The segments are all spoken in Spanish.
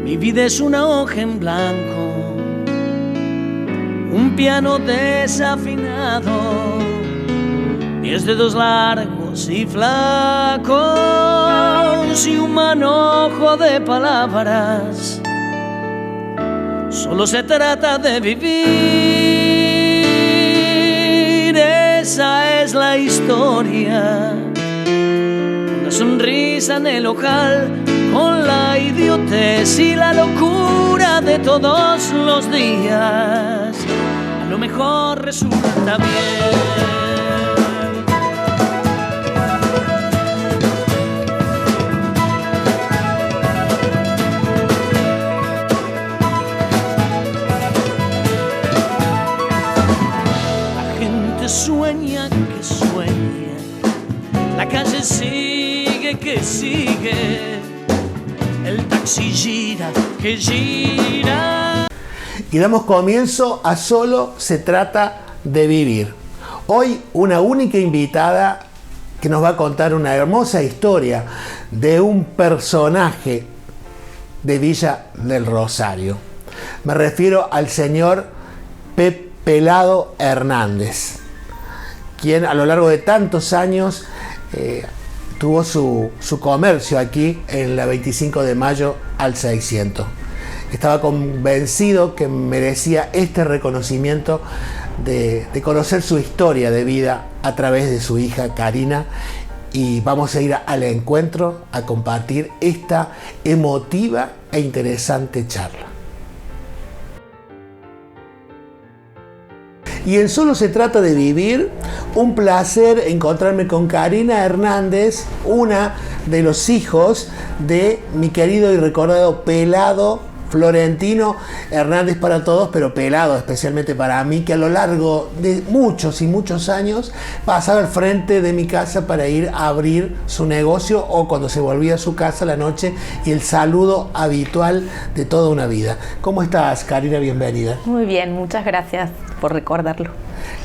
Mi vida es una hoja en blanco, un piano desafinado, 10 dedos largos y flacos y un manojo de palabras. Solo se trata de vivir, esa es la historia. Una sonrisa en el ojal, con la idiotez y la locura de todos los días. A lo mejor resulta bien. Sueña que sueña, la calle sigue que sigue, el taxi gira que gira. Y damos comienzo a Solo se trata de vivir. Hoy una única invitada que nos va a contar una hermosa historia de un personaje de Villa del Rosario. Me refiero al señor Pelado Hernández, quien a lo largo de tantos años tuvo su comercio aquí en la 25 de mayo al 600. Estaba convencido que merecía este reconocimiento de conocer su historia de vida a través de su hija Karina, y vamos a ir al encuentro a compartir esta emotiva e interesante charla. Y en Solo se trata de vivir, un placer encontrarme con Karina Hernández, una de los hijos de mi querido y recordado Pelado Florentino Hernández para todos, pero Pelado especialmente para mí, que a lo largo de muchos y muchos años pasaba al frente de mi casa para ir a abrir su negocio, o cuando se volvía a su casa a la noche, y el saludo habitual de toda una vida. ¿Cómo estás, Karina? Bienvenida. Muy bien, muchas gracias por recordarlo.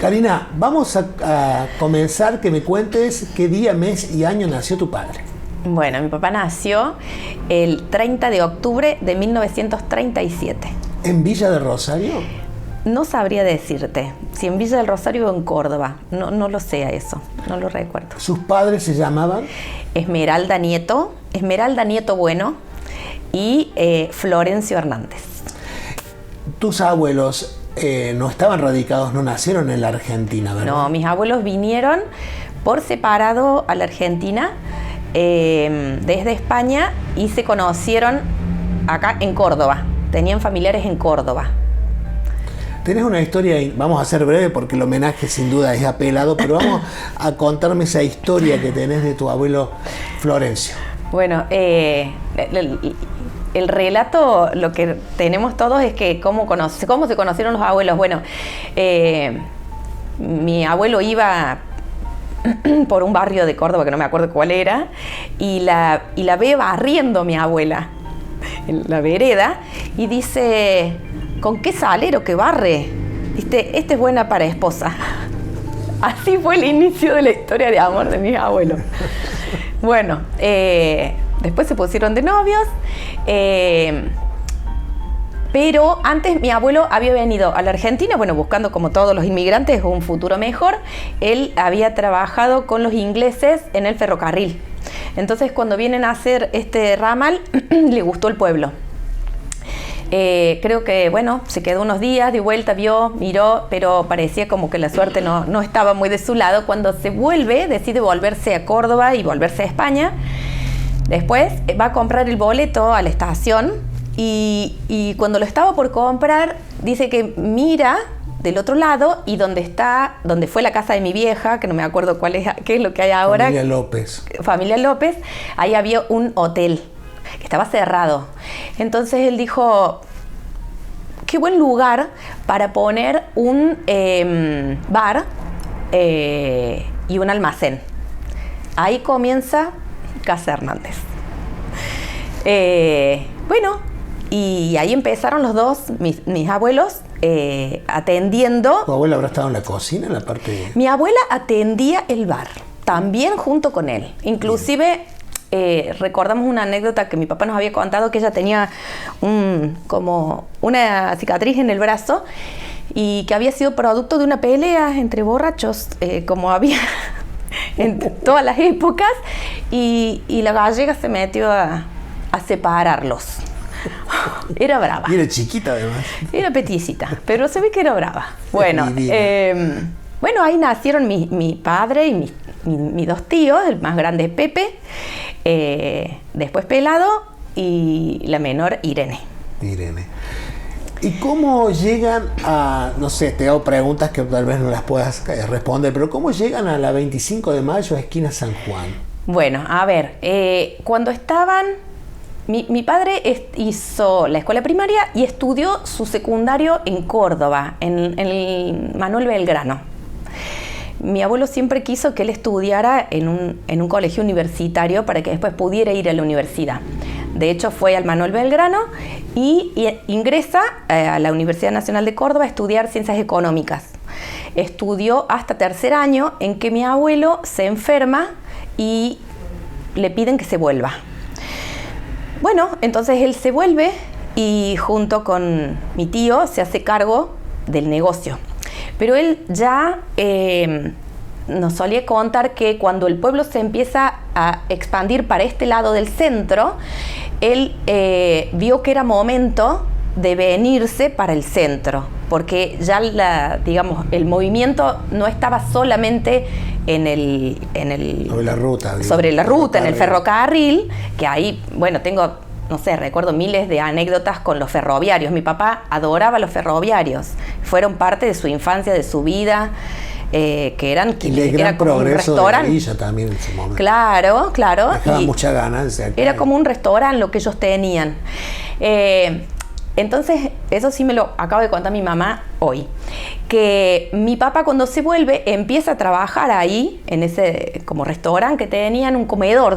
Karina, vamos a comenzar que me cuentes qué día, mes y año nació tu padre. Bueno, mi papá nació el 30 de octubre de 1937. ¿En Villa del Rosario? No sabría decirte si en Villa del Rosario o en Córdoba. No lo sé a eso, no lo recuerdo. ¿Sus padres se llamaban? Esmeralda Nieto Bueno y Florencio Hernández. ¿Tus abuelos no estaban radicados, no nacieron en la Argentina, verdad? No, mis abuelos vinieron por separado a la Argentina desde España y se conocieron acá en Córdoba. Tenían familiares en Córdoba. Tenés una historia, vamos a ser breve porque el homenaje sin duda es apelado, pero vamos a contarme esa historia que tenés de tu abuelo Florencio. Bueno, el relato, lo que tenemos todos es que cómo se conocieron los abuelos. Bueno, mi abuelo iba por un barrio de Córdoba que no me acuerdo cuál era, y la ve barriendo mi abuela en la vereda y dice: ¿con qué salero que barre? Este es buena para esposa. Así fue el inicio de la historia de amor de mis abuelos. Bueno, después se pusieron de novios, pero antes mi abuelo había venido a la Argentina, bueno, buscando como todos los inmigrantes un futuro mejor. Él había trabajado con los ingleses en el ferrocarril. Entonces, cuando vienen a hacer este ramal, le gustó el pueblo. Creo que, bueno, se quedó unos días, de vuelta, miró, pero parecía como que la suerte no estaba muy de su lado. Cuando se vuelve, decide volverse a Córdoba y volverse a España. Después va a comprar el boleto a la estación. Y cuando lo estaba por comprar, dice que mira del otro lado, y donde fue la casa de mi vieja, que no me acuerdo qué es lo que hay ahora. Familia López, ahí había un hotel que estaba cerrado. Entonces él dijo: qué buen lugar para poner un bar y un almacén. Ahí comienza Casa Hernández. Bueno, y ahí empezaron los dos, mis abuelos, atendiendo. ¿Tu abuela habrá estado en la cocina, en la parte...? Mi abuela atendía el bar, también junto con él. Inclusive recordamos una anécdota que mi papá nos había contado, que ella tenía como una cicatriz en el brazo y que había sido producto de una pelea entre borrachos, como había en todas las épocas, y la gallega se metió a separarlos. Era brava. Y era chiquita además. Era peticita, pero se ve que era brava. Bueno, bueno, ahí nacieron mi padre y mis dos tíos, el más grande Pepe, después Pelado y la menor Irene. ¿Y cómo llegan a, no sé, te hago preguntas que tal vez no las puedas responder, pero cómo llegan a la 25 de mayo, esquina San Juan? Bueno, a ver, cuando estaban... Mi padre hizo la escuela primaria y estudió su secundario en Córdoba, en el Manuel Belgrano. Mi abuelo siempre quiso que él estudiara en un colegio universitario para que después pudiera ir a la universidad. De hecho, fue al Manuel Belgrano y ingresa a la Universidad Nacional de Córdoba a estudiar Ciencias Económicas. Estudió hasta tercer año, en que mi abuelo se enferma y le piden que se vuelva. Bueno, entonces él se vuelve y junto con mi tío se hace cargo del negocio. Pero él ya nos solía contar que cuando el pueblo se empieza a expandir para este lado del centro, él vio que era momento de venirse para el centro, porque ya el movimiento no estaba solamente sobre la ruta, en el ferrocarril, que ahí, bueno, tengo, no sé, recuerdo miles de anécdotas con los ferroviarios. Mi papá adoraba los ferroviarios, fueron parte de su infancia, de su vida, que eran era como un restaurante. De Villa también en su momento. Claro. Dejaba mucha ganancia. Era como un restaurante lo que ellos tenían. Entonces, eso sí me lo acaba de contar mi mamá hoy, que mi papá cuando se vuelve empieza a trabajar ahí, en ese como restaurante que tenían, un comedor,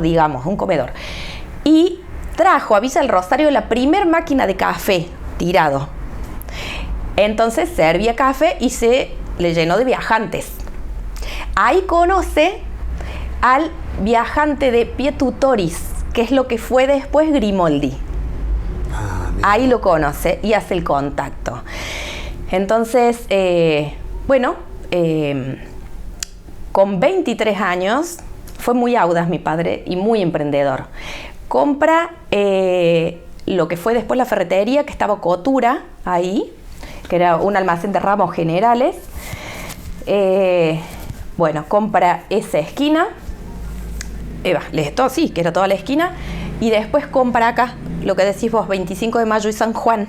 y trajo a Villa del Rosario la primer máquina de café tirado. Entonces servía café y se le llenó de viajantes. Ahí conoce al viajante de Pietutoris, que es lo que fue después Grimoldi. Ahí lo conoce y hace el contacto. Entonces, con 23 años, fue muy audaz mi padre y muy emprendedor. Compra lo que fue después la ferretería, que estaba Cotura ahí, que era un almacén de ramos generales. Compra esa esquina, que era toda la esquina, y después compra acá, lo que decís vos, 25 de mayo y San Juan,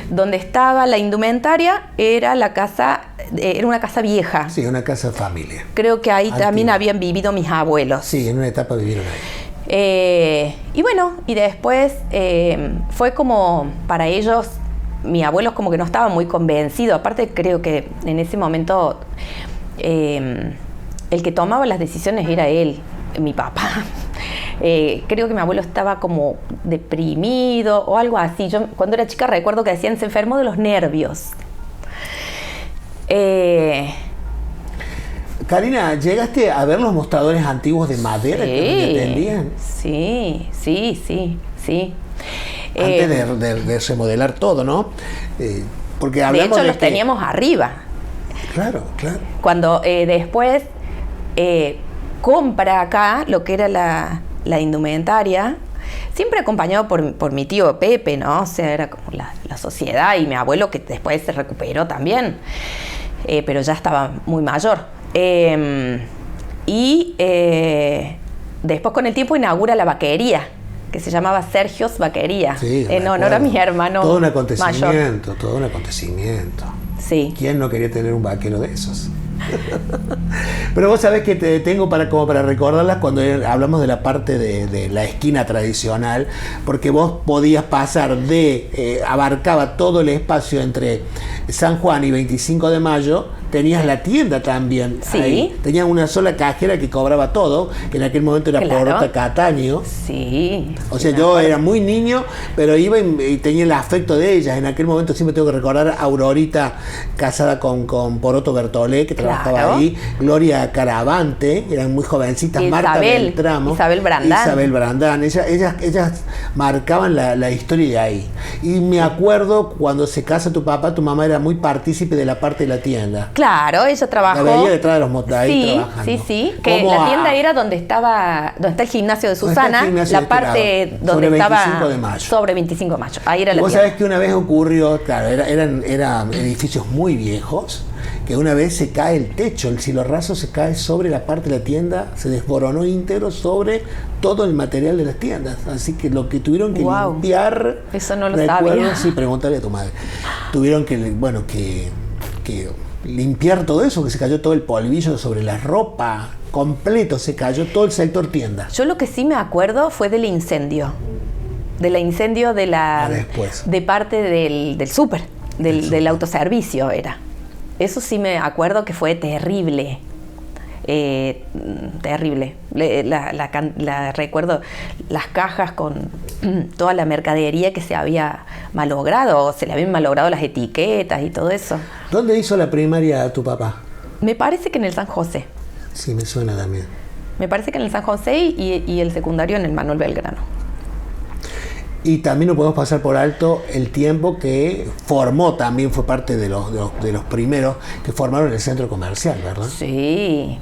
donde estaba la indumentaria, era una casa vieja. Sí, una casa de familia. Creo que ahí también habían vivido mis abuelos. Sí, en una etapa vivieron ahí. Y después fue como para ellos, mi abuelo como que no estaba muy convencido. Aparte creo que en ese momento el que tomaba las decisiones era él, mi papá. Creo que mi abuelo estaba como deprimido o algo así. Yo cuando era chica recuerdo que decían se enfermó de los nervios. Karina, ¿llegaste a ver los mostradores antiguos de madera que atendían? Sí. Antes de remodelar todo, ¿no? Porque hablamos de hecho, los teníamos arriba. Claro. Cuando después compra acá lo que era la indumentaria, siempre acompañado por mi tío Pepe, ¿no? O sea, era como la sociedad, y mi abuelo, que después se recuperó también, pero ya estaba muy mayor. Después con el tiempo inaugura la vaquería, que se llamaba Sergio's Vaquería, en honor a mi hermano todo un acontecimiento, mayor. Todo un acontecimiento. Sí. ¿Quién no quería tener un vaquero de esos? Pero vos sabés que te tengo para recordarlas cuando hablamos de la parte de la esquina tradicional, porque vos podías pasar abarcaba todo el espacio entre San Juan y 25 de mayo, tenías la tienda también. Sí. Ahí. Tenías una sola cajera que cobraba todo, que en aquel momento era Claro. Porota Cataño. Sí. O sea, me yo acuerdo. era muy niño, pero iba y tenía el afecto de ellas. En aquel momento siempre tengo que recordar a Aurorita, casada con Poroto Bertolé, que trabajaba Claro. ahí. Gloria Caravante, eran muy jovencitas. Marta Isabel, Beltramo. Isabel Brandán. Isabel Brandán. Ellas marcaban la historia de ahí. Y me acuerdo cuando se casa tu papá, tu mamá era muy partícipe de la parte de la tienda. Claro, ella trabajó. La veía detrás de los motos ahí Sí, trabajando. sí, sí. Que ¿Cómo la a- tienda era donde está el gimnasio de Donde está el Susana, gimnasio la de este parte lado, donde sobre estaba 25 de mayo. sobre 25 de mayo. Ahí era la Vos tienda. sabés que una vez ocurrió, claro, eran edificios muy viejos, que una vez se cae el techo, el cielo raso se cae sobre la parte de la tienda, se desboronó íntegro sobre todo el material de las tiendas. Así que lo que tuvieron que Guau. limpiar. Eso no lo recuerdo, sabía. Sí, pregúntale a tu madre. Tuvieron que, que limpiar todo eso, que se cayó todo el polvillo sobre la ropa, completo, se cayó todo el sector tienda. Yo lo que sí me acuerdo fue del incendio. Del incendio de la Después. de parte del súper, del autoservicio era. Eso sí me acuerdo que fue terrible. Terrible. Recuerdo las cajas con toda la mercadería que se había malogrado, o se le habían malogrado las etiquetas y todo eso. ¿Dónde hizo la primaria tu papá? Me parece que en el San José. Sí, me suena también. Me parece que en el San José y el secundario en el Manuel Belgrano. Y también no podemos pasar por alto el tiempo que formó, también fue parte de los primeros que formaron el centro comercial, ¿verdad? Sí.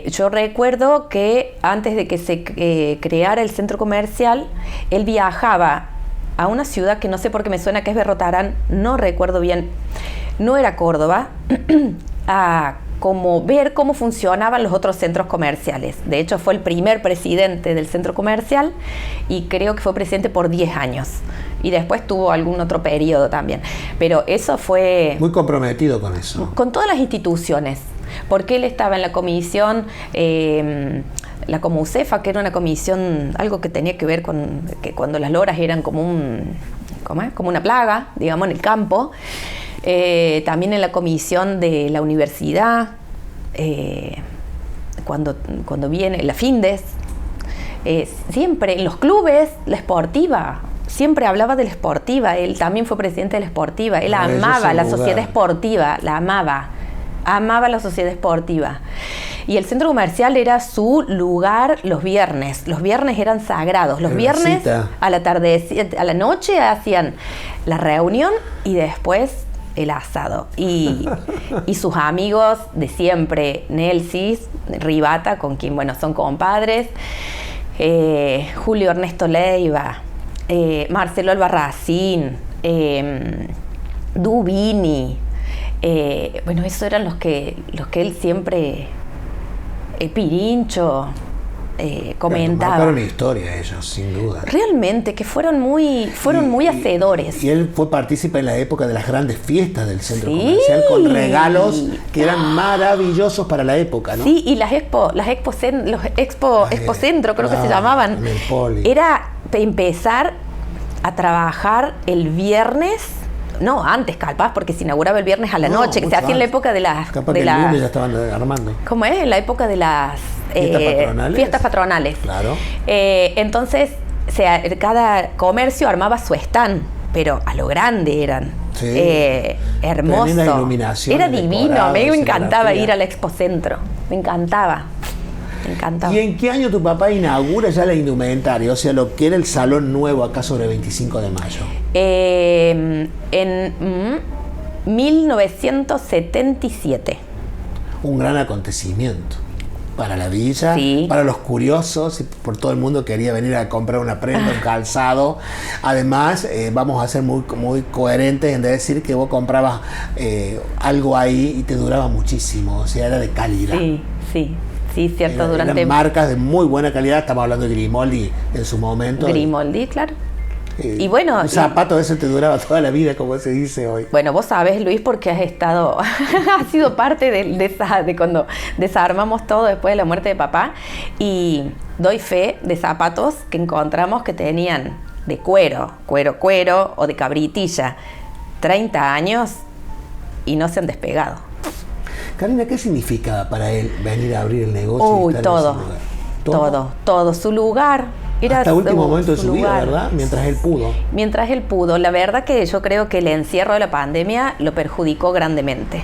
Yo recuerdo que antes de que se creara el centro comercial, él viajaba a una ciudad que no sé por qué me suena que es Berrotarán, no recuerdo bien, no era Córdoba, a como ver cómo funcionaban los otros centros comerciales. De hecho, fue el primer presidente del centro comercial y creo que fue presidente por 10 años. Y después tuvo algún otro periodo también. Pero eso fue Muy comprometido con eso. con todas las instituciones, porque él estaba en la comisión, la Comucefa, que era una comisión, algo que tenía que ver con que cuando las loras eran como como una plaga, digamos, en el campo. También en la comisión de la universidad, cuando viene la Findes, siempre en los clubes, la Esportiva, siempre hablaba de la Esportiva. Él también fue presidente de la Esportiva. Él amaba la sociedad esportiva, la amaba la sociedad esportiva. Y el centro comercial era su lugar los viernes. Los viernes eran sagrados. Los viernes a la noche hacían la reunión y después el asado. Y sus amigos de siempre, Nelsis, Ribata, con quien, bueno, son compadres, Julio Ernesto Leiva, Marcelo Albarracín, Dubini. Bueno, esos eran los que él siempre, Pirincho, comentaba. Marcaron historia ellos, sin duda. Realmente, que fueron muy hacedores. Y él fue partícipe en la época de las grandes fiestas del centro Sí. comercial, con regalos que eran maravillosos para la época, ¿no? Sí, y los Expocentro, creo que se llamaban. en el Poli. Era empezar a trabajar el viernes. No, antes capaz, porque se inauguraba el viernes a la noche, que se hacía en la época de las... Capaz que el lunes ya estaban armando. ¿Cómo es? En la época de las Fiestas patronales. Claro. Claro. Entonces, cada comercio armaba su stand, pero a lo grande eran. Sí. Hermoso. Tremenda iluminación, Era divino. decorados, Me encantaba escenografía. ir al Expocentro. Me encantaba. ¿Y en qué año tu papá inaugura ya la indumentaria? O sea, lo que era el salón nuevo acá sobre 25 de mayo. En 1977. Un gran acontecimiento para la villa, Sí. para los curiosos, y por todo el mundo quería venir a comprar una prenda, un calzado. Además, vamos a ser muy coherentes en decir que vos comprabas algo ahí y te duraba muchísimo, o sea, era de calidad. Sí, cierto, durante... Eran marcas de muy buena calidad, estamos hablando de Grimoldi en su momento. Grimoldi, claro. Y bueno... Un zapato de ese te duraba toda la vida, como se dice hoy. Bueno, vos sabés, Luis, porque has sido parte de cuando desarmamos todo después de la muerte de papá, y doy fe de zapatos que encontramos que tenían de cuero o de cabritilla, 30 años y no se han despegado. Karina, ¿qué significaba para él venir a abrir el negocio? Uy, y estar todo, en ese lugar? todo. Su lugar era hasta el último momento de su vida, lugar. ¿verdad? Mientras él pudo. Mientras él pudo. La verdad que yo creo que el encierro de la pandemia lo perjudicó grandemente,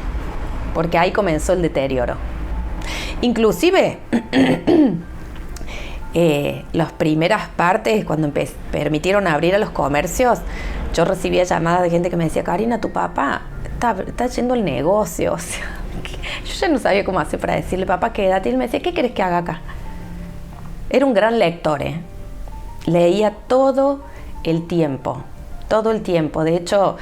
porque ahí comenzó el deterioro. Inclusive, las primeras partes, cuando permitieron abrir a los comercios, yo recibía llamadas de gente que me decía, Karina, tu papá está yendo al negocio. O sea, yo ya no sabía cómo hacer para decirle, papá, quédate. Y él me decía, ¿qué querés que haga acá? Era un gran lector, ¿eh? Leía todo el tiempo. De hecho,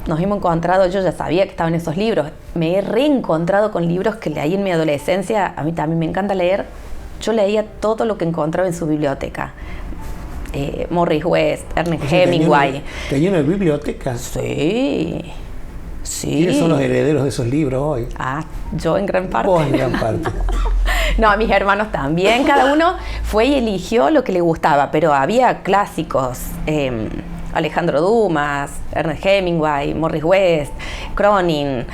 nos hemos encontrado, yo ya sabía que estaban esos libros, me he reencontrado con libros que leí en mi adolescencia. A mí también me encanta leer. Yo leía todo lo que encontraba en su biblioteca. Morris West, Ernest Hemingway. ¿Tenía una biblioteca? Sí. ¿Quiénes son los herederos de esos libros hoy? Yo en gran parte. Vos en gran parte. No, mis hermanos también. Cada uno fue y eligió lo que le gustaba, pero había clásicos. Alejandro Dumas, Ernest Hemingway, Morris West, Cronin,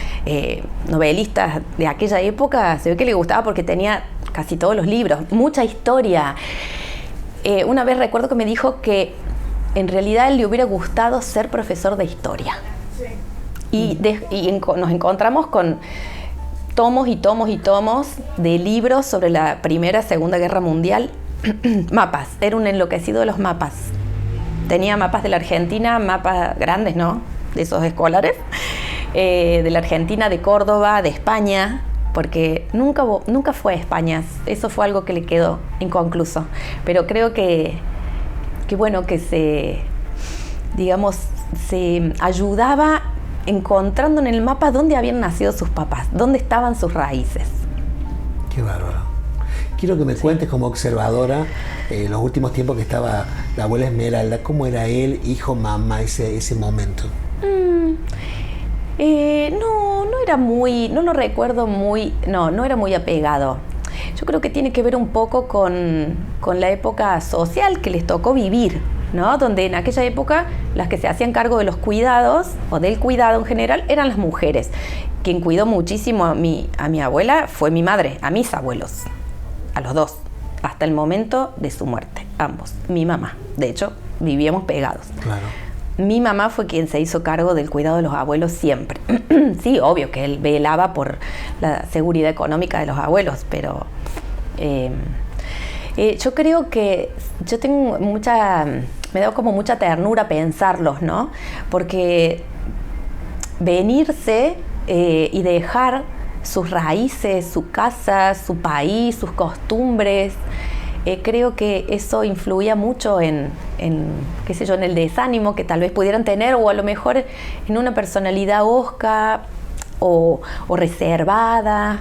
novelistas de aquella época. Se ve que le gustaba porque tenía casi todos los libros, mucha historia. Una vez recuerdo que me dijo que en realidad a él le hubiera gustado ser profesor de historia. Sí. Nos encontramos con tomos y tomos y tomos de libros sobre la Primera, Segunda Guerra Mundial. Mapas, era un enloquecido de los mapas. Tenía mapas de la Argentina, mapas grandes, ¿no? De esos escolares. De la Argentina, de Córdoba, de España, porque nunca fue a España. Eso fue algo que le quedó inconcluso. Pero creo que se ayudaba encontrando en el mapa dónde habían nacido sus papás, dónde estaban sus raíces. Qué bárbaro. Quiero que me cuentes como observadora los últimos tiempos que estaba la abuela Esmeralda, ¿cómo era él, hijo, mamá, ese momento? No era muy, no lo recuerdo muy, no era muy apegado. Yo creo que tiene que ver un poco con la época social que les tocó vivir, ¿no? Donde en aquella época las que se hacían cargo de los cuidados o del cuidado en general eran las mujeres. Quien cuidó muchísimo a mi abuela fue mi madre, a mis abuelos, a los dos, hasta el momento de su muerte, ambos. Mi mamá, de hecho, vivíamos pegados. Claro. Mi mamá fue quien se hizo cargo del cuidado de los abuelos siempre. Sí, obvio que él velaba por la seguridad económica de los abuelos, pero yo creo que yo tengo me da como mucha ternura pensarlos, ¿no? Porque venirse y dejar sus raíces, su casa, su país, sus costumbres, creo que eso influía mucho en qué sé yo, en el desánimo que tal vez pudieran tener, o a lo mejor en una personalidad hosca o reservada.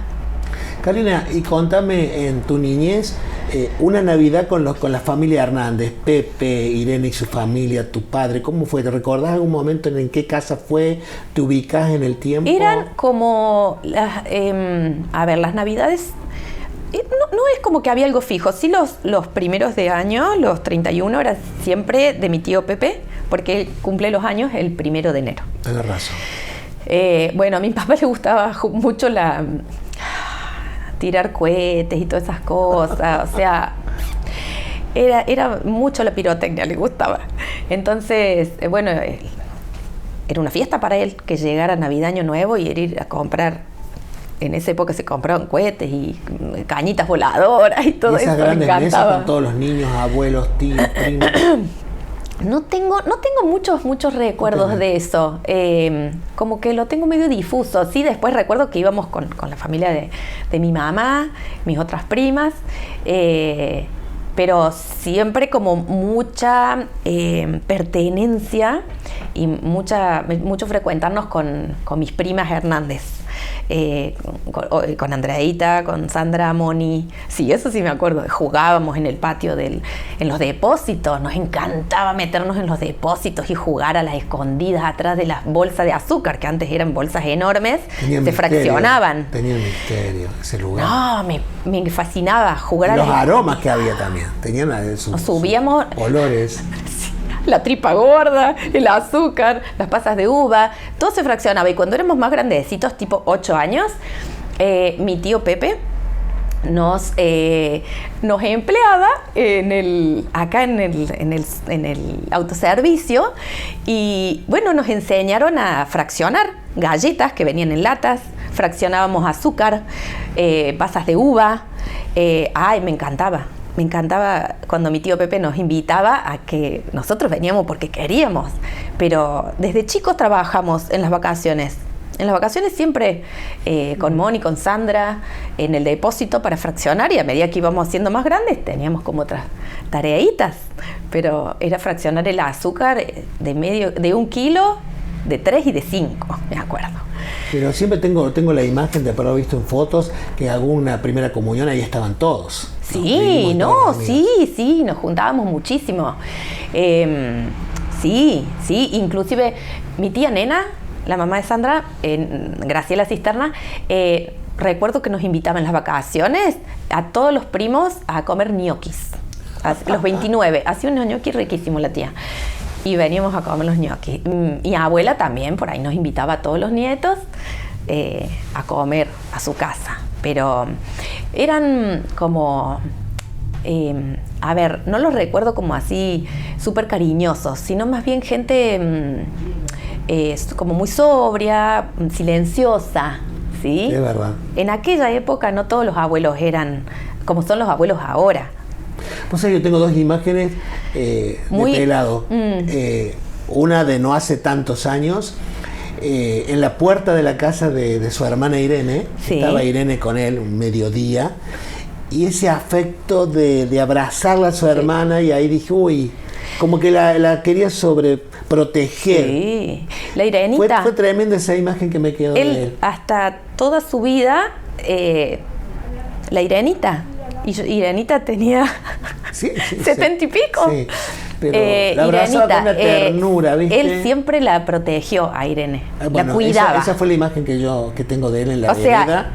Karina, y contame en tu niñez, una Navidad con la familia Hernández, Pepe, Irene y su familia, tu padre, ¿cómo fue? ¿Te recordás algún momento en qué casa fue? ¿Te ubicás en el tiempo? Eran como, las Navidades, no es como que había algo fijo. Sí, los primeros de año, los 31, era siempre de mi tío Pepe, porque él cumple los años el 1 de enero. Tienes razón. Bueno, a mi papá le gustaba mucho tirar cohetes y todas esas cosas, o sea, era mucho la pirotecnia, le gustaba. Entonces, bueno, era una fiesta para él que llegara Navidad, Año Nuevo y ir a comprar. En esa época se compraban cohetes y cañitas voladoras y todo eso. Esas grandes me encantaba. mesas con todos los niños, abuelos, tíos, primos. No tengo muchos recuerdos de eso. Como que lo tengo medio difuso. Sí, después recuerdo que íbamos con la familia de mi mamá, mis otras primas, pero siempre como mucha pertenencia y mucho frecuentarnos con mis primas Hernández. Con Andreita, con Sandra, Moni. Sí, eso sí me acuerdo. Jugábamos en el patio en los depósitos. Nos encantaba meternos en los depósitos y jugar a las escondidas atrás de las bolsas de azúcar, que antes eran bolsas enormes. Se fraccionaban. Tenía un misterio ese lugar. No, me fascinaba jugar y los aromas que había también. Tenían sus olores. la tripa gorda, el azúcar, las pasas de uva, todo se fraccionaba. Y cuando éramos más grandecitos, tipo 8 años, mi tío Pepe nos empleaba acá en el autoservicio y bueno, nos enseñaron a fraccionar galletas que venían en latas, fraccionábamos azúcar, pasas de uva. Me encantaba cuando mi tío Pepe nos invitaba a que nosotros veníamos porque queríamos, pero desde chicos trabajamos en las vacaciones. En las vacaciones siempre con Moni, con Sandra, en el depósito para fraccionar, y a medida que íbamos siendo más grandes teníamos como otras tareitas, pero era fraccionar el azúcar de 1 kilo, de 3 y de 5, me acuerdo. Pero siempre tengo la imagen de haberlo visto en fotos, que hago una primera comunión, ahí estaban todos. Sí, sí, nos juntábamos muchísimo. Sí, inclusive mi tía Nena, la mamá de Sandra, Graciela Cisterna, recuerdo que nos invitaba en las vacaciones a todos los primos a comer ñoquis. Los 29. Hacía unos ñoquis riquísimos la tía. Y veníamos a comer los ñoquis. Y abuela también, por ahí nos invitaba a todos los nietos a comer a su casa. Pero eran como... no los recuerdo como así súper cariñosos, sino más bien gente... como muy sobria, silenciosa, ¿sí? Es verdad. En aquella época no todos los abuelos eran como son los abuelos ahora. Pues yo tengo 2 imágenes de pelado. Una de no hace tantos años, en la puerta de la casa de su hermana Irene. Sí. Estaba Irene con él un mediodía, y ese afecto de abrazarla a su hermana, y ahí dije, uy, como que la quería sobreproteger. Sí, la Irenita. Fue tremenda esa imagen que me quedó de él. Hasta toda su vida, la Irenita. Y Irenita tenía 70 y pico. Sí, pero la abrazaba con una ternura, ¿viste? Él siempre la protegió a Irene, la cuidaba. Esa fue la imagen que tengo de él en la vereda.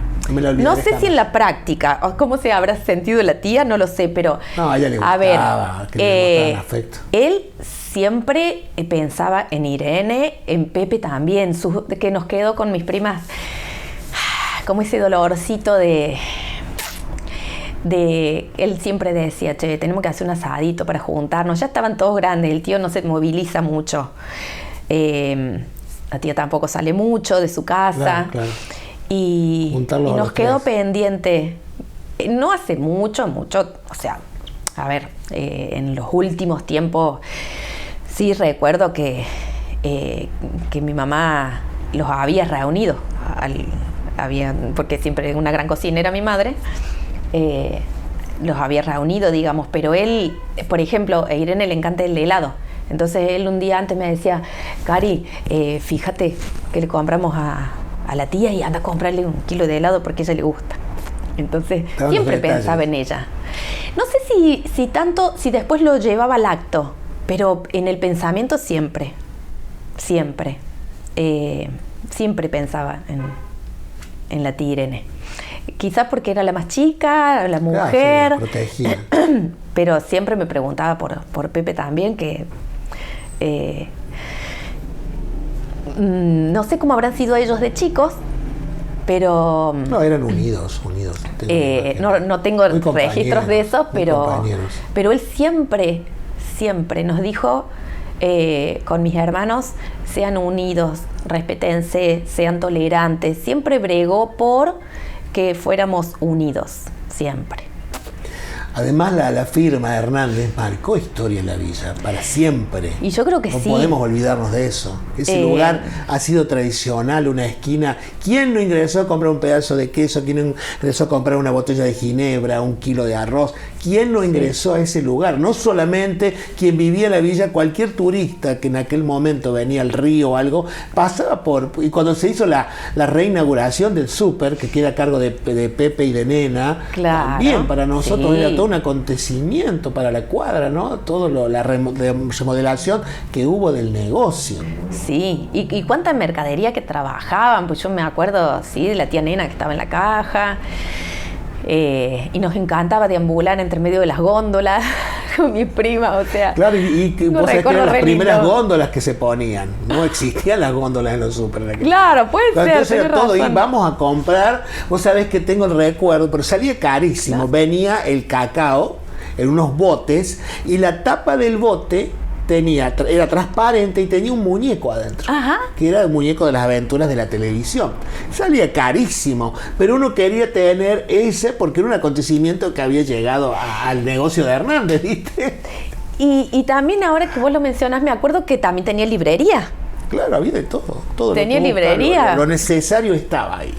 No sé si en la práctica, o cómo se habrá sentido la tía, no lo sé, pero... No, a ella le gustaba que le mostraran afecto. Él siempre pensaba en Irene, en Pepe también, que nos quedó con mis primas, como ese dolorcito de... Él siempre decía, che, tenemos que hacer un asadito para juntarnos. Ya estaban todos grandes, el tío no se moviliza mucho. La tía tampoco sale mucho de su casa. Claro. Y nos quedó pendiente, no hace mucho, o sea, en los últimos tiempos sí recuerdo que mi mamá los había reunido, porque siempre una gran cocinera mi madre, los había reunido, digamos, pero él, por ejemplo, a Irene le encanta el helado. Entonces él un día antes me decía, Cari, fíjate que le compramos a la tía y anda a comprarle 1 kilo de helado porque a ella le gusta. Entonces siempre pensaba en ella. No sé si después lo llevaba al acto, pero en el pensamiento siempre pensaba en la tía Irene. Quizás porque era la más chica, la mujer, sí, protegida. Pero siempre me preguntaba por Pepe también, que no sé cómo habrán sido ellos de chicos, pero... No, eran unidos. No tengo registros de eso, pero él siempre nos dijo, con mis hermanos, sean unidos, respétense, sean tolerantes. Siempre bregó por que fuéramos unidos, siempre. Además, la firma de Hernández marcó historia en la villa, para siempre. Y yo creo que sí. No podemos olvidarnos de eso. Ese lugar ha sido tradicional, una esquina. ¿Quién no ingresó a comprar un pedazo de queso? ¿Quién no ingresó a comprar una botella de ginebra, 1 kilo de arroz? ¿Quién no ingresó a ese lugar? No solamente quien vivía en la villa, cualquier turista que en aquel momento venía al río o algo, pasaba por... Y cuando se hizo la reinauguración del súper, que queda a cargo de Pepe y de Nena, claro, también para nosotros era todo un acontecimiento para la cuadra, ¿no? Todo la remodelación que hubo del negocio. Sí, y cuánta mercadería que trabajaban, pues yo me acuerdo, sí, de la tía Nena que estaba en la caja, y nos encantaba deambular entre medio de las góndolas, con mi prima, o sea. Claro, y un vos sabés que recuerdo eran las re primeras lindo. góndolas que se ponían. No existían las góndolas en los súper. Claro, puede ser, Entonces era tenés todo, y razón. vamos a comprar, vos sabés que tengo el recuerdo, pero salía carísimo. Claro. Venía el cacao en unos botes y la tapa del bote era transparente y tenía un muñeco adentro. Ajá. Que era el muñeco de las aventuras de la televisión. Salía carísimo, pero uno quería tener ese porque era un acontecimiento que había llegado al negocio de Hernández, ¿viste? Y también ahora que vos lo mencionas, me acuerdo que también tenía librería. Claro, había de todo. Tenía lo que buscar, librería. Lo necesario estaba ahí.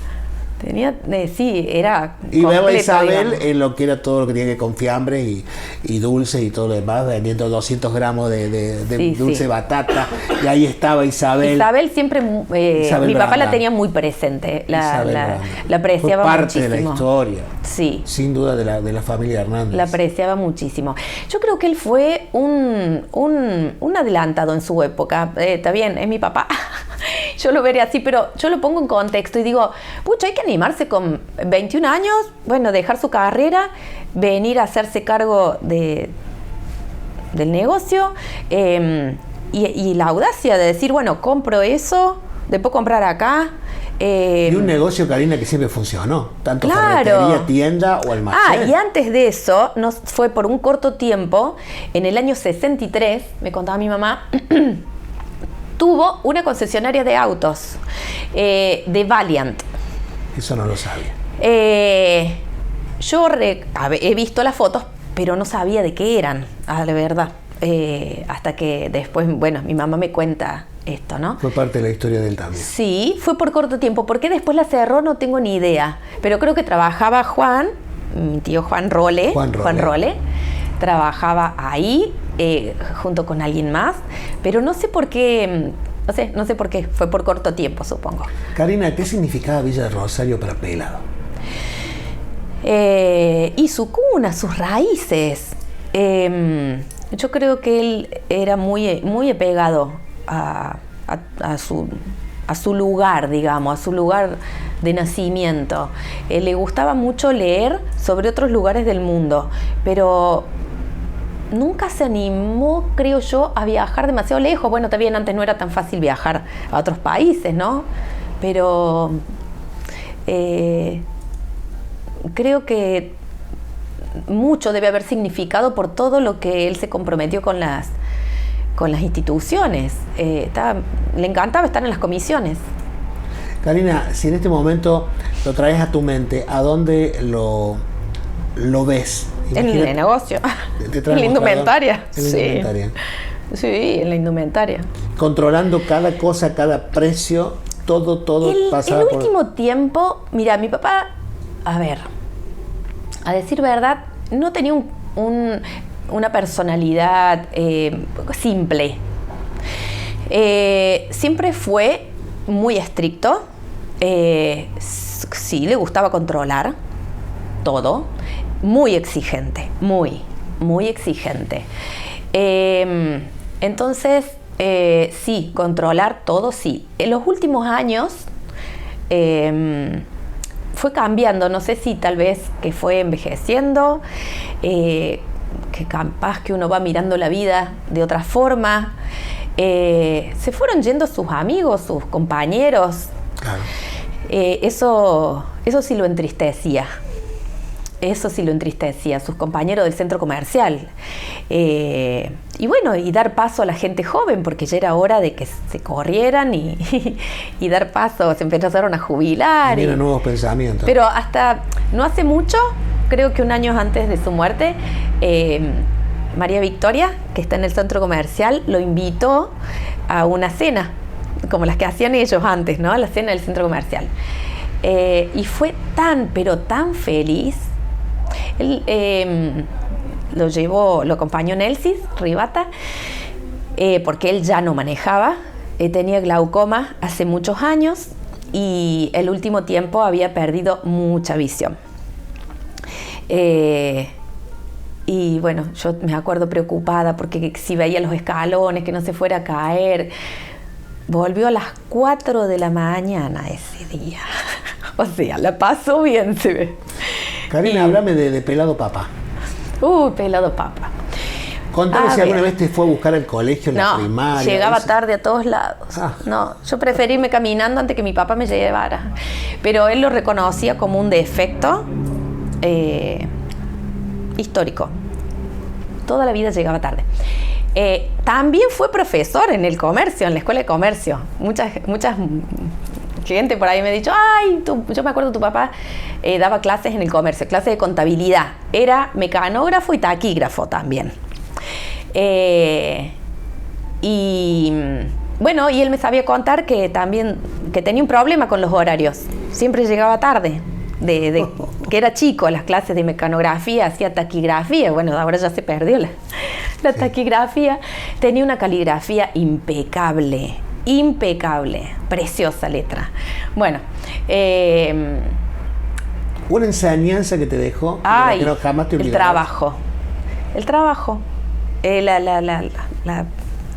Tenía, sí, era Y veo a completo, Isabel digamos. en lo que era todo lo que tenía que ver con fiambres y dulces y todo lo demás, vendiendo 200 gramos de Sí, dulce sí. batata. Y ahí estaba Isabel. Isabel siempre, Isabel mi papá Brandán. la tenía muy presente, Isabel la Brandán. apreciaba Fue parte muchísimo. de la historia, Sí, sin duda, de la familia Hernández. la apreciaba muchísimo. Yo creo que él fue un adelantado en su época. Está bien, es mi papá. Yo lo veré así, pero yo lo pongo en contexto y digo, pucha, hay que animarse con 21 años, bueno, dejar su carrera, venir a hacerse cargo del negocio y la audacia de decir, bueno, compro eso, después comprar acá. Y un negocio, Karina, que siempre funcionó, tanto Claro. ferretería, tienda o almacén. Y antes de eso, fue por un corto tiempo, en el año 63, me contaba mi mamá, tuvo una concesionaria de autos, de Valiant. Eso no lo sabía. Yo he visto las fotos, pero no sabía de qué eran, a la verdad. Hasta que después, bueno, mi mamá me cuenta esto, ¿no? Fue parte de la historia de él también. Sí, fue por corto tiempo. ¿Por qué después la cerró? No tengo ni idea. Pero creo que trabajaba Juan, mi tío Juan Role. Juan Role. Trabajaba ahí junto con alguien más. Pero no sé por qué, no sé por qué. Fue por corto tiempo, supongo. Karina, ¿qué significaba Villa de Rosario para Pelado? Y su cuna, sus raíces. Yo creo que él era muy apegado a su lugar, digamos, a su lugar de nacimiento. Le gustaba mucho leer sobre otros lugares del mundo, pero nunca se animó, creo yo, a viajar demasiado lejos. Bueno, también antes no era tan fácil viajar a otros países, ¿no? Pero creo que mucho debe haber significado por todo lo que él se comprometió con las instituciones. Le encantaba estar en las comisiones. Karina, si en este momento lo traes a tu mente, ¿a dónde lo ves? En el negocio, Te trae en la indumentaria. En la indumentaria. Sí, en la indumentaria. Controlando cada cosa, cada precio, todo pasaba el por... último tiempo, mira, mi papá, a decir verdad, no tenía una personalidad simple. Siempre fue muy estricto. Sí, le gustaba controlar todo. Muy exigente, muy exigente. Entonces, sí, controlar todo, sí. En los últimos años fue cambiando, no sé si tal vez que fue envejeciendo, que capaz que uno va mirando la vida de otra forma. Se fueron yendo sus amigos, sus compañeros. Claro. Eso sí lo entristecía. Eso sí lo entristecía, sus compañeros del centro comercial. Y bueno, y dar paso a la gente joven, porque ya era hora de que se corrieran y dar paso, se empezaron a jubilar. Vienen nuevos pensamientos. Pero hasta no hace mucho, creo que un año antes de su muerte, María Victoria, que está en el centro comercial, lo invitó a una cena, como las que hacían ellos antes, ¿no? La cena del centro comercial. Y fue pero tan feliz. Él lo acompañó Nelsis Ribata, porque él ya no manejaba, tenía glaucoma hace muchos años y el último tiempo había perdido mucha visión. Y bueno, yo me acuerdo preocupada porque si veía los escalones, que no se fuera a caer. Volvió a las 4 de la mañana ese día. O sea, la pasó bien, se ve. Karina, háblame de Pelado Papá. Pelado Papa. Contame si alguna vez te fue a buscar al colegio, en la primaria. Llegaba tarde a todos lados. No, yo preferí irme caminando antes que mi papá me llevara. Pero él lo reconocía como un defecto histórico. Toda la vida llegaba tarde. También fue profesor en el comercio, en la escuela de comercio. Muchas gente por ahí me ha dicho, yo me acuerdo tu papá daba clases en el comercio, clases de contabilidad. Era mecanógrafo y taquígrafo también. Y bueno, y él me sabía contar que también que tenía un problema con los horarios. Siempre llegaba tarde. Que era chico, las clases de mecanografía, hacía taquigrafía. Bueno, ahora ya se perdió la taquigrafía. Tenía una caligrafía impecable, preciosa letra. Bueno, una enseñanza que te dejó, que no jamás te olvidarás. El trabajo, la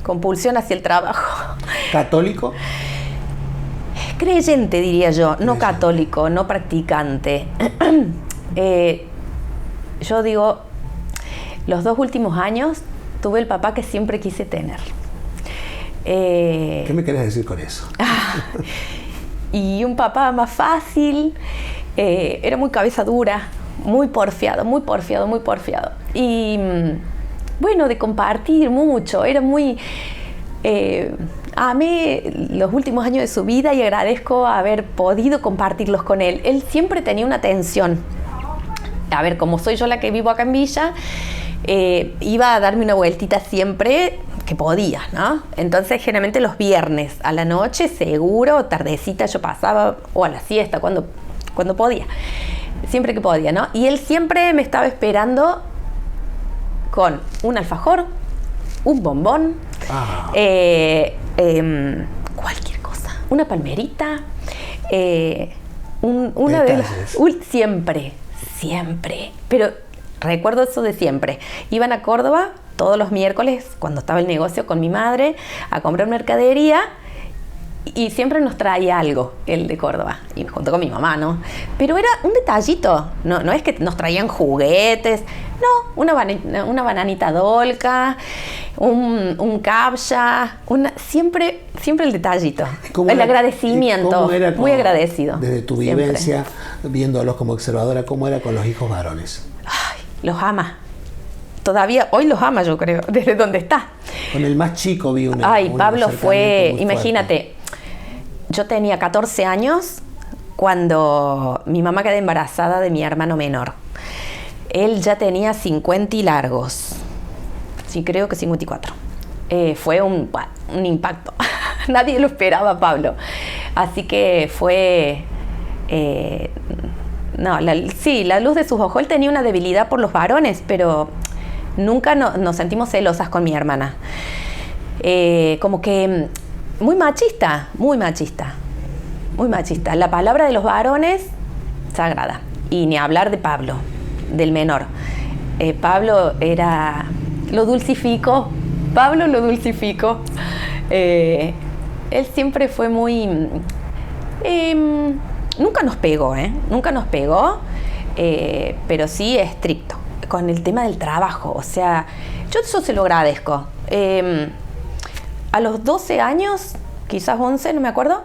compulsión hacia el trabajo. ¿Católico? Creyente, diría yo, no católico, no practicante. Yo digo, los 2 últimos años tuve el papá que siempre quise tener. ¿Qué me querés decir con eso? Y un papá más fácil, era muy cabeza dura, muy porfiado. Y bueno, de compartir mucho, era muy... amé los últimos años de su vida y agradezco haber podido compartirlos con él. Él siempre tenía una atención. A ver, como soy yo la que vivo acá en Villa, iba a darme una vueltita siempre que podía, ¿no? Entonces, generalmente los viernes a la noche, seguro, tardecita yo pasaba, o a la siesta, cuando podía. Siempre que podía, ¿no? Y él siempre me estaba esperando con un alfajor, un bombón, cualquier cosa, una palmerita, una de las... Siempre, pero recuerdo eso de siempre. Iban a Córdoba todos los miércoles, cuando estaba el negocio con mi madre, a comprar mercadería, y siempre nos traía algo, el de Córdoba, y junto con mi mamá, ¿no? Pero era un detallito, no es que nos traían juguetes, no, una bananita dolca, un captcha, siempre el detallito, el agradecimiento, muy agradecido. Desde tu vivencia, viéndolos como observadora, ¿cómo era con los hijos varones? Ay, los ama. Todavía hoy los ama, yo creo, desde donde está. Con el más chico vi Pablo fue, imagínate, yo tenía 14 años cuando mi mamá quedó embarazada de mi hermano menor. Él ya tenía 50 y largos. Sí, creo que 54. Fue un impacto. Nadie lo esperaba, Pablo. Así que fue... la luz de sus ojos. Él tenía una debilidad por los varones, pero nunca nos sentimos celosas con mi hermana. Como que muy machista. La palabra de los varones, sagrada. Y ni hablar de Pablo, del menor. Pablo era... Lo dulcificó. Pablo lo dulcificó. Él siempre fue muy... nunca nos pegó, pero sí estricto con el tema del trabajo. O sea, yo eso se lo agradezco. A los 12 años, quizás 11, no me acuerdo,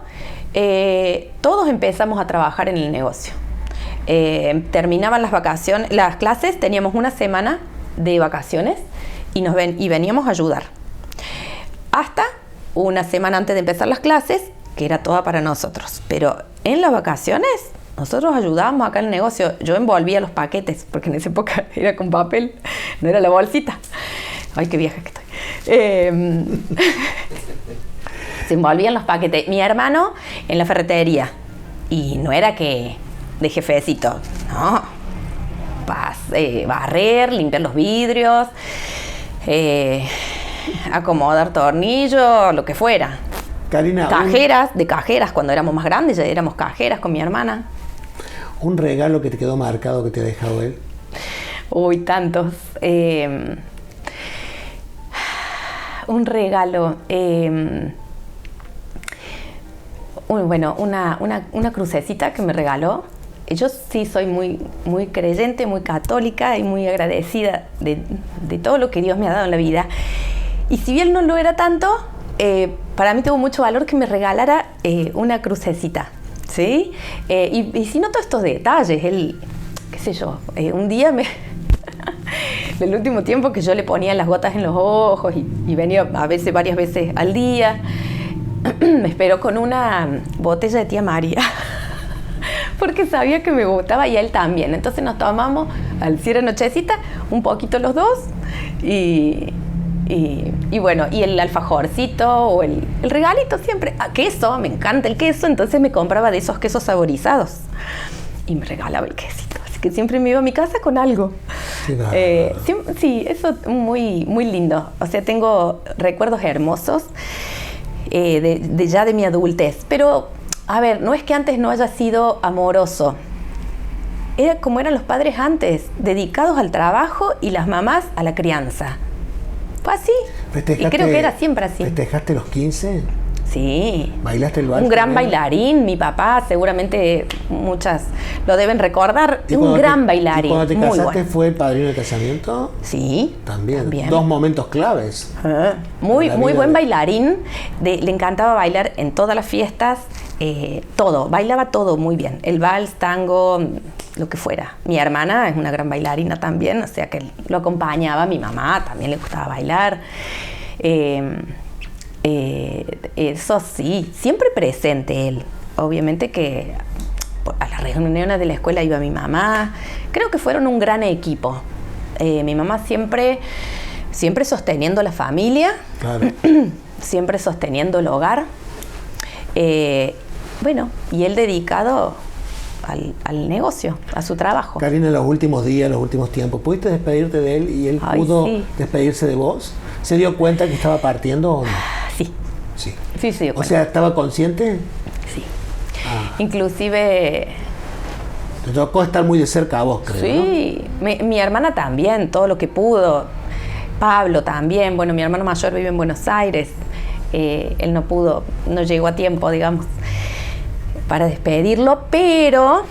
todos empezamos a trabajar en el negocio. Terminaban las vacaciones, las clases, teníamos una semana de vacaciones y veníamos a ayudar. Hasta una semana antes de empezar las clases, que era toda para nosotros. Pero en las vacaciones, nosotros ayudábamos acá en el negocio. Yo envolvía los paquetes, porque en esa época era con papel, no era la bolsita. Ay, qué vieja que estoy. Se envolvían los paquetes. Mi hermano en la ferretería. Y no era que de jefecito, no. Barrer, limpiar los vidrios, acomodar tornillos, lo que fuera. Karina, cajeras, cuando éramos más grandes, ya éramos cajeras con mi hermana. ¿Un regalo que te quedó marcado que te ha dejado él? Uy, tantos. Un regalo. Una crucecita que me regaló yo sí soy muy, muy creyente, muy católica y muy agradecida de todo lo que Dios me ha dado en la vida. Y si bien no lo era tanto, para mí tuvo mucho valor que me regalara una crucecita, ¿sí? Y si noto estos detalles, qué sé yo, un día el último tiempo que yo le ponía las gotas en los ojos y venía a veces, varias veces al día, me esperó con una botella de tía María. Porque sabía que me gustaba y a él también. Entonces nos tomamos, al cierre nochecita, un poquito los dos y bueno, y el alfajorcito o el regalito siempre. Queso, me encanta el queso, entonces me compraba de esos quesos saborizados y me regalaba el quesito. Así que siempre me iba a mi casa con algo. Sí, eso muy, muy lindo. O sea, tengo recuerdos hermosos ya de mi adultez. Pero a ver, no es que antes no haya sido amoroso. Era como eran los padres antes, dedicados al trabajo y las mamás a la crianza. Fue así. Y creo que era siempre así. ¿Festejaste los 15? Sí. ¿Bailaste el vals? Un gran bailarín, mi papá, seguramente muchas lo deben recordar. Un gran bailarín. ¿Y cuando te muy casaste bueno. fue el padrino de casamiento? Sí. También. Dos momentos claves. Muy buen bailarín. Le encantaba bailar en todas las fiestas. Todo, bailaba todo muy bien. El vals, tango, lo que fuera. Mi hermana es una gran bailarina también, o sea que lo acompañaba. Mi mamá también le gustaba bailar. Eso sí, siempre presente él. Obviamente que a las reuniones de la escuela iba mi mamá. Creo que fueron un gran equipo. Mi mamá siempre sosteniendo la familia, claro. Siempre sosteniendo el hogar. Bueno, y él dedicado al negocio, a su trabajo. Karina, en los últimos días, los últimos tiempos, ¿pudiste despedirte de él y él pudo despedirse de vos? ¿Se dio cuenta que estaba partiendo o no? Sí. Sí. Sí, se dio cuenta. O sea, ¿estaba consciente? Sí. Inclusive... Te tocó estar muy de cerca a vos, creo. Sí. ¿No? Mi hermana también, todo lo que pudo. Pablo también. Bueno, mi hermano mayor vive en Buenos Aires. Él no llegó a tiempo, digamos, para despedirlo, pero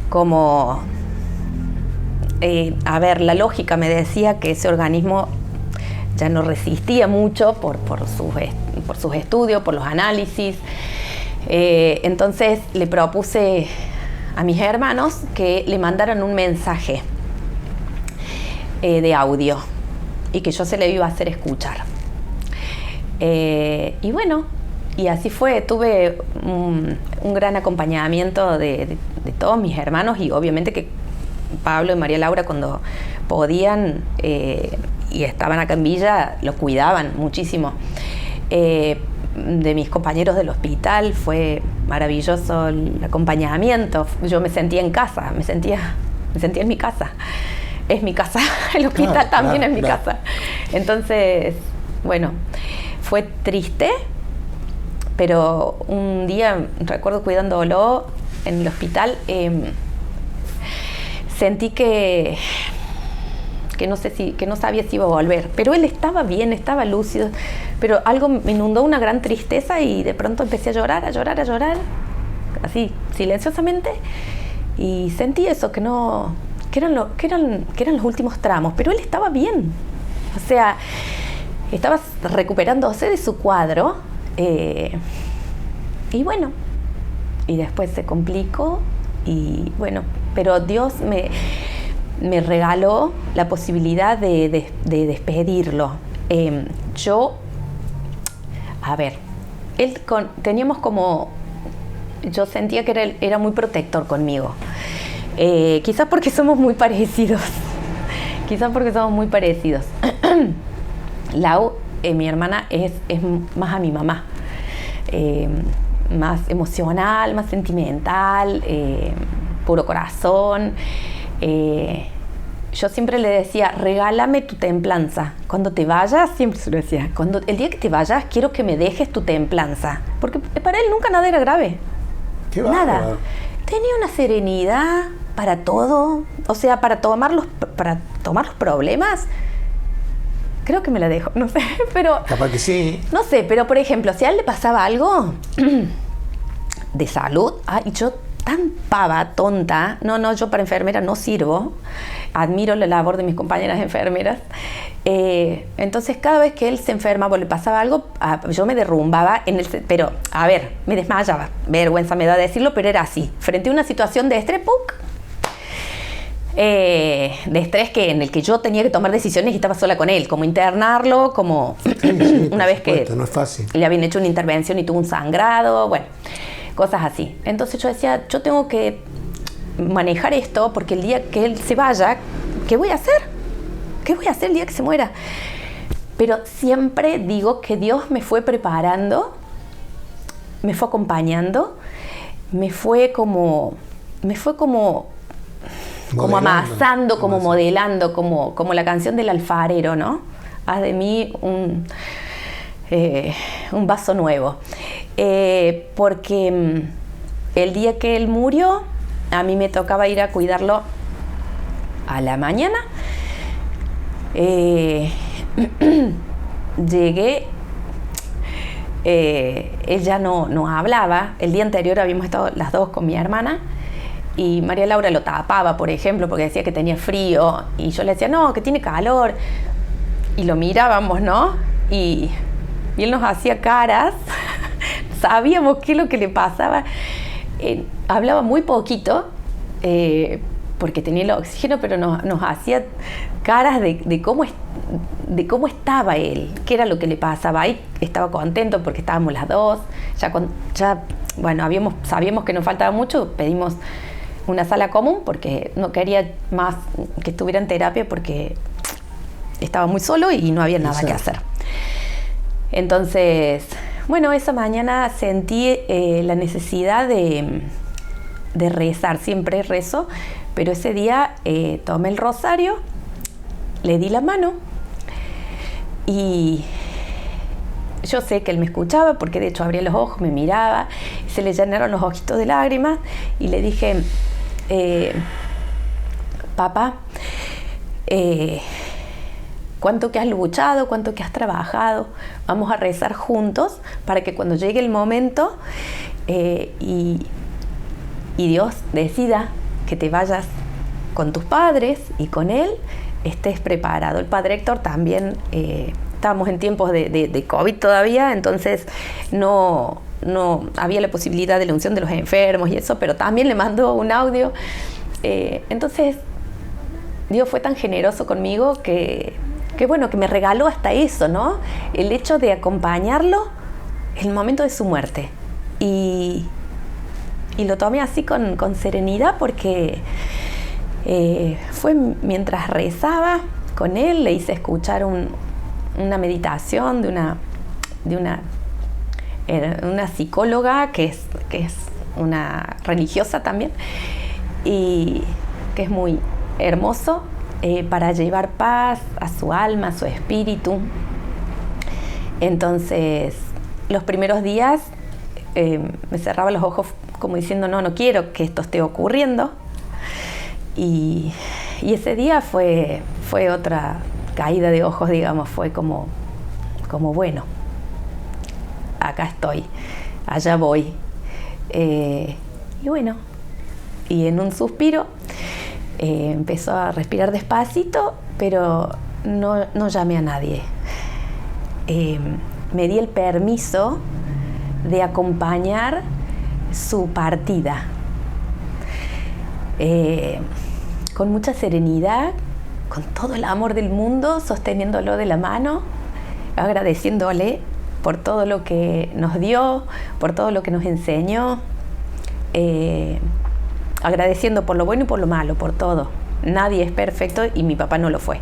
como, la lógica me decía que ese organismo ya no resistía mucho por sus estudios, por los análisis. Entonces le propuse a mis hermanos que le mandaran un mensaje de audio y que yo se le iba a hacer escuchar. Y bueno, y así fue. Tuve un gran acompañamiento de todos mis hermanos y obviamente que Pablo y María Laura cuando podían y estaban acá en Villa lo cuidaban muchísimo. De mis compañeros del hospital fue maravilloso el acompañamiento. Yo me sentía en casa, me sentía en mi casa. Es mi casa, el hospital también es mi casa. Entonces, bueno, fue triste, pero un día, recuerdo cuidándolo en el hospital, sentí que no sabía si iba a volver, pero él estaba bien, estaba lúcido, pero algo me inundó una gran tristeza y de pronto empecé a llorar, así, silenciosamente, y sentí eso, que eran los últimos tramos, pero él estaba bien, o sea, estaba recuperándose de su cuadro, y bueno, y después se complicó, y bueno, pero Dios me regaló la posibilidad de despedirlo. Teníamos como, yo sentía que él era muy protector conmigo, quizás porque somos muy parecidos, Lau, mi hermana, es más a mi mamá, más emocional, más sentimental, puro corazón. Yo siempre le decía, regálame tu templanza. Cuando te vayas, siempre se lo decía, el día que te vayas, quiero que me dejes tu templanza. Porque para él nunca nada era grave. Qué nada. Bárbaro. Tenía una serenidad para todo. O sea, para tomar los problemas, creo que me la dejo, no sé, pero... Capaz que sí. No sé, pero por ejemplo, si a él le pasaba algo de salud, yo tan pava, tonta. No, yo para enfermera no sirvo. Admiro la labor de mis compañeras enfermeras. Entonces cada vez que él se enfermaba o le pasaba algo, yo me derrumbaba pero a ver, me desmayaba. Vergüenza me da decirlo, pero era así. Frente a una situación de estrés, ¡puc! De estrés en el que yo tenía que tomar decisiones y estaba sola con él, como internarlo, como una vez que no es fácil. Le habían hecho una intervención y tuvo un sangrado, bueno, cosas así. Entonces yo decía, yo tengo que manejar esto porque el día que él se vaya, ¿qué voy a hacer? ¿Qué voy a hacer el día que se muera? Pero siempre digo que Dios me fue preparando, me fue acompañando, me fue como amasando, como modelando, como la canción del alfarero, ¿no? Haz de mí un vaso nuevo. Porque el día que él murió, a mí me tocaba ir a cuidarlo a la mañana. Llegué, él ya no hablaba. El día anterior habíamos estado las dos con mi hermana y María Laura lo tapaba, por ejemplo, porque decía que tenía frío y yo le decía, no, que tiene calor, y lo mirábamos, ¿no? Y él nos hacía caras. Sabíamos qué es lo que le pasaba. Hablaba muy poquito porque tenía el oxígeno, pero nos hacía caras de cómo estaba él, qué era lo que le pasaba. Ahí estaba contento porque estábamos las dos. Bueno, sabíamos que nos faltaba mucho, pedimos una sala común porque no quería más que estuviera en terapia porque estaba muy solo y no había nada que hacer. Entonces, bueno, esa mañana sentí la necesidad de rezar. Siempre rezo, pero ese día tomé el rosario, le di la mano y yo sé que él me escuchaba porque de hecho abría los ojos, me miraba, se le llenaron los ojitos de lágrimas y le dije, papá, cuánto que has luchado, cuánto que has trabajado, vamos a rezar juntos para que cuando llegue el momento y Dios decida que te vayas con tus padres y con él, estés preparado. El padre Héctor también, estábamos en tiempos de COVID todavía, entonces no había la posibilidad de la unción de los enfermos y eso, pero también le mandó un audio. Entonces Dios fue tan generoso conmigo que bueno, que me regaló hasta eso, ¿no? El hecho de acompañarlo en el momento de su muerte. Y lo tomé así con serenidad porque fue mientras rezaba con él, le hice escuchar una meditación de una psicóloga que es una religiosa también y que es muy hermoso para llevar paz a su alma, a su espíritu. Entonces, los primeros días me cerraba los ojos como diciendo, no quiero que esto esté ocurriendo. Y ese día fue otra caída de ojos, digamos, fue como bueno, acá estoy, allá voy. Y bueno, y en un suspiro empezó a respirar despacito, pero no llamé a nadie. Me di el permiso de acompañar su partida con mucha serenidad, con todo el amor del mundo, sosteniéndolo de la mano, agradeciéndole por todo lo que nos dio, por todo lo que nos enseñó, agradeciendo por lo bueno y por lo malo, por todo. Nadie es perfecto y mi papá no lo fue.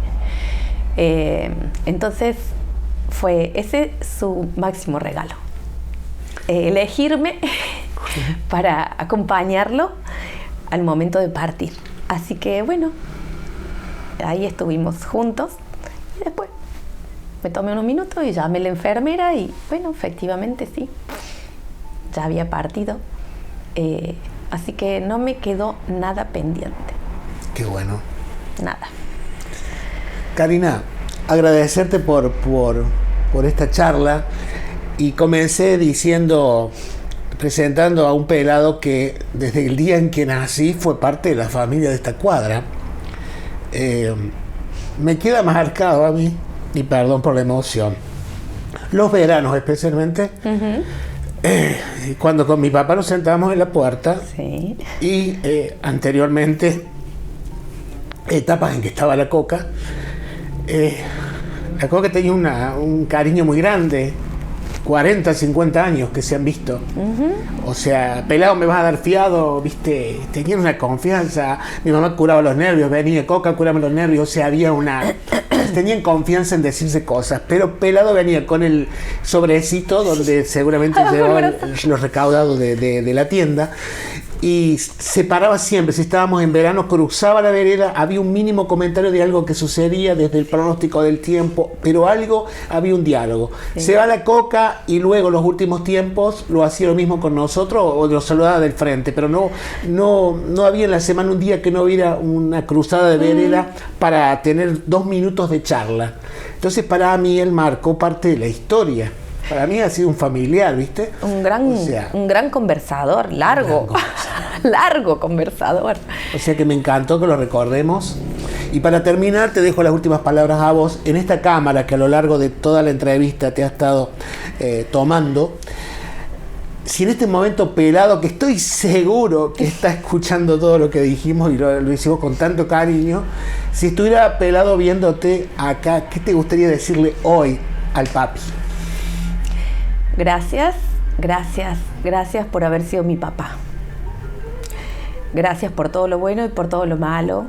Entonces fue ese su máximo regalo, elegirme para acompañarlo al momento de partir. Así que bueno, ahí estuvimos juntos y después me tomé unos minutos y llamé a la enfermera y bueno, efectivamente sí, ya había partido. Así que no me quedó nada pendiente. Qué bueno. Nada. Karina, agradecerte por esta charla y comencé diciendo, presentando a un pelado que desde el día en que nací fue parte de la familia de esta cuadra. Me queda marcado a mí, y perdón por la emoción, los veranos especialmente, cuando con mi papá nos sentábamos en la puerta, Sí. y anteriormente, etapas en que estaba la Coca. La Coca tenía un cariño muy grande, 40, 50 años que se han visto. O sea, pelado, me vas a dar fiado, ¿viste? Tenían una confianza. Mi mamá curaba los nervios, venía Coca, curaba los nervios. O sea, había una... Tenían confianza en decirse cosas. Pero pelado venía con el sobrecito donde seguramente llevaban los recaudados de la tienda. Y se paraba siempre, si estábamos en verano, cruzaba la vereda, había un mínimo comentario de algo que sucedía desde el pronóstico del tiempo, pero algo, había un diálogo. Sí. Se va la Coca y luego los últimos tiempos lo hacía lo mismo con nosotros o lo saludaba del frente, pero no había en la semana un día que no hubiera una cruzada de vereda para tener 2 minutos de charla. Entonces para mí él marcó parte de la historia. Para mí ha sido un familiar, ¿viste? Un gran conversador, largo. Largo conversador. O sea que me encantó que lo recordemos. Y para terminar, te dejo las últimas palabras a vos. En esta cámara que a lo largo de toda la entrevista te ha estado tomando, si en este momento pelado, que estoy seguro que está escuchando todo lo que dijimos y lo hicimos con tanto cariño, si estuviera pelado viéndote acá, ¿qué te gustaría decirle hoy al papi? Gracias por haber sido mi papá. Gracias por todo lo bueno y por todo lo malo.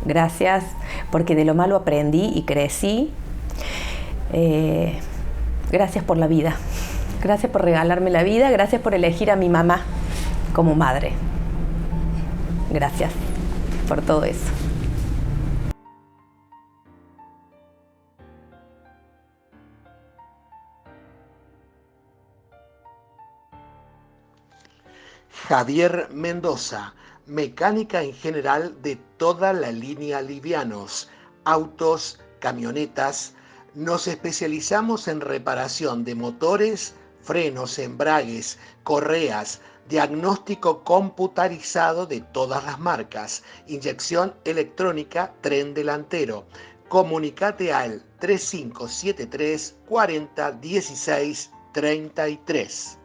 Gracias porque de lo malo aprendí y crecí. Gracias por la vida. Gracias por regalarme la vida. Gracias por elegir a mi mamá como madre. Gracias por todo eso. Javier Mendoza, mecánica en general de toda la línea livianos, autos, camionetas. Nos especializamos en reparación de motores, frenos, embragues, correas, diagnóstico computarizado de todas las marcas, inyección electrónica, tren delantero. Comunicate al 3573 40 16 33.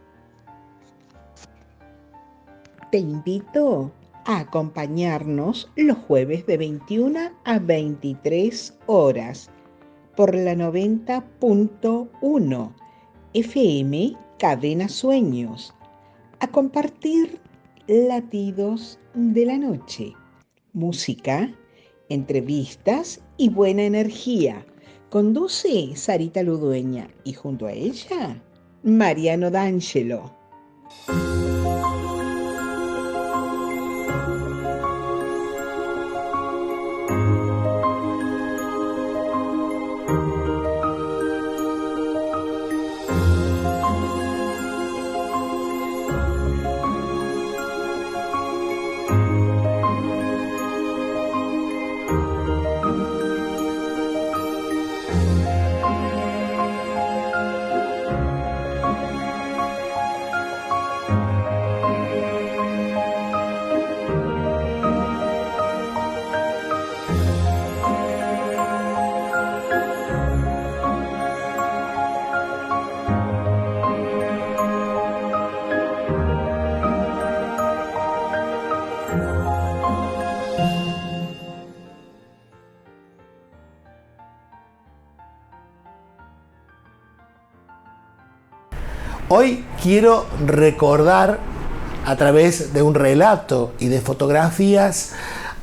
Te invito a acompañarnos los jueves de 21 a 23 horas por la 90.1 FM Cadena Sueños, a compartir latidos de la noche, música, entrevistas y buena energía. Conduce Sarita Ludueña y junto a ella, Mariano D'Angelo. Hoy quiero recordar a través de un relato y de fotografías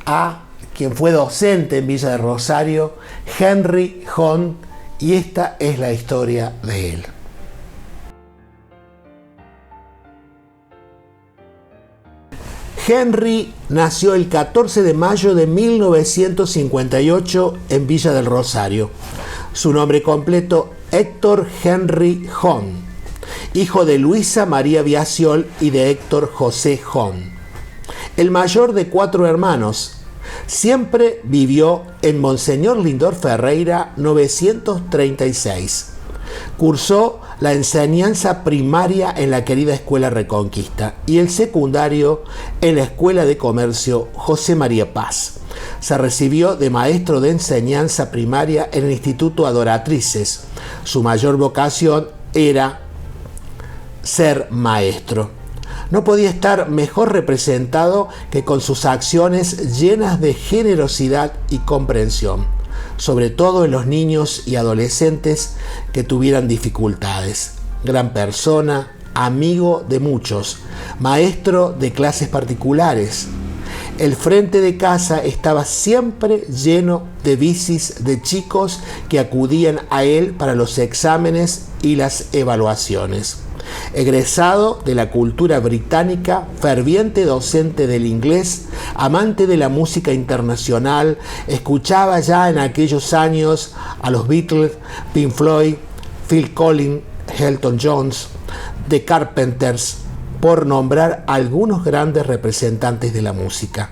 a quien fue docente en Villa de Rosario, Henry Hon, y esta es la historia de él. Henry nació el 14 de mayo de 1958 en Villa del Rosario. Su nombre completo, Héctor Henry Hon, hijo de Luisa María Biasiol y de Héctor José Hon. El mayor de 4 hermanos, siempre vivió en Monseñor Lindor Ferreira 936. Cursó la enseñanza primaria en la querida Escuela Reconquista y el secundario en la Escuela de Comercio José María Paz. Se recibió de maestro de enseñanza primaria en el Instituto Adoratrices. Su mayor vocación era ser maestro. No podía estar mejor representado que con sus acciones llenas de generosidad y comprensión, sobre todo en los niños y adolescentes que tuvieran dificultades. Gran persona, amigo de muchos, maestro de clases particulares. El frente de casa estaba siempre lleno de bicis de chicos que acudían a él para los exámenes y las evaluaciones. Egresado de la cultura británica, ferviente docente del inglés, amante de la música internacional, escuchaba ya en aquellos años a los Beatles, Pink Floyd, Phil Collins, Elton John, The Carpenters, por nombrar algunos grandes representantes de la música.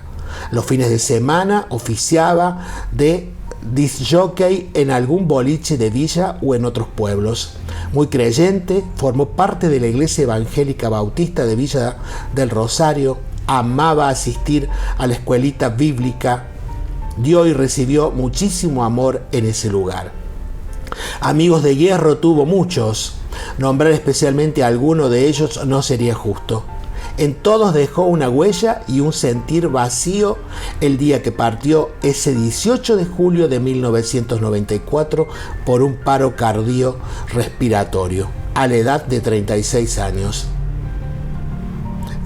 Los fines de semana oficiaba de disc jockey en algún boliche de villa o en otros pueblos. Muy creyente, formó parte de la Iglesia Evangélica Bautista de Villa del Rosario, amaba asistir a la escuelita bíblica, dio y recibió muchísimo amor en ese lugar. Amigos de hierro tuvo muchos, nombrar especialmente a alguno de ellos no sería justo. En todos dejó una huella y un sentir vacío el día que partió ese 18 de julio de 1994 por un paro cardiorrespiratorio a la edad de 36 años.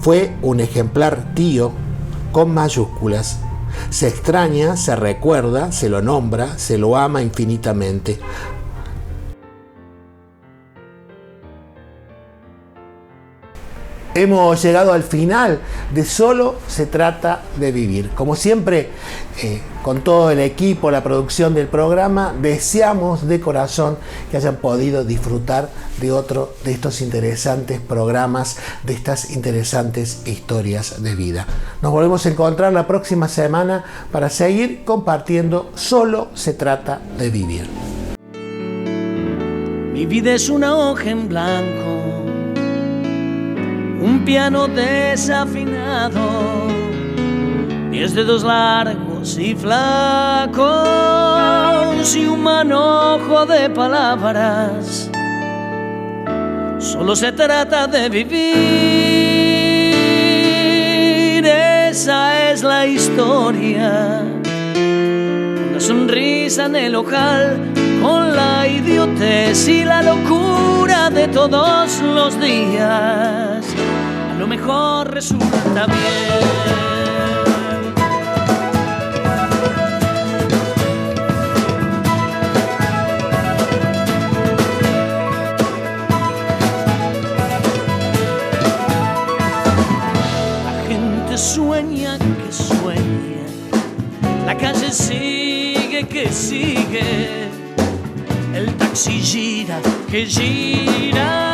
Fue un ejemplar tío con mayúsculas. Se extraña, se recuerda, se lo nombra, se lo ama infinitamente. Hemos llegado al final de Solo se trata de vivir. Como siempre, con todo el equipo, la producción del programa, deseamos de corazón que hayan podido disfrutar de otro de estos interesantes programas, de estas interesantes historias de vida. Nos volvemos a encontrar la próxima semana para seguir compartiendo Solo se trata de vivir. Mi vida es una hoja en blanco, un piano desafinado, 10 dedos largos y flacos y un manojo de palabras. Solo se trata de vivir, esa es la historia. Una sonrisa en el ojal, con la idiotez y la locura de todos los días. A lo mejor resulta bien. La gente sueña que sueña, la calle sigue que sigue, el taxi gira que gira.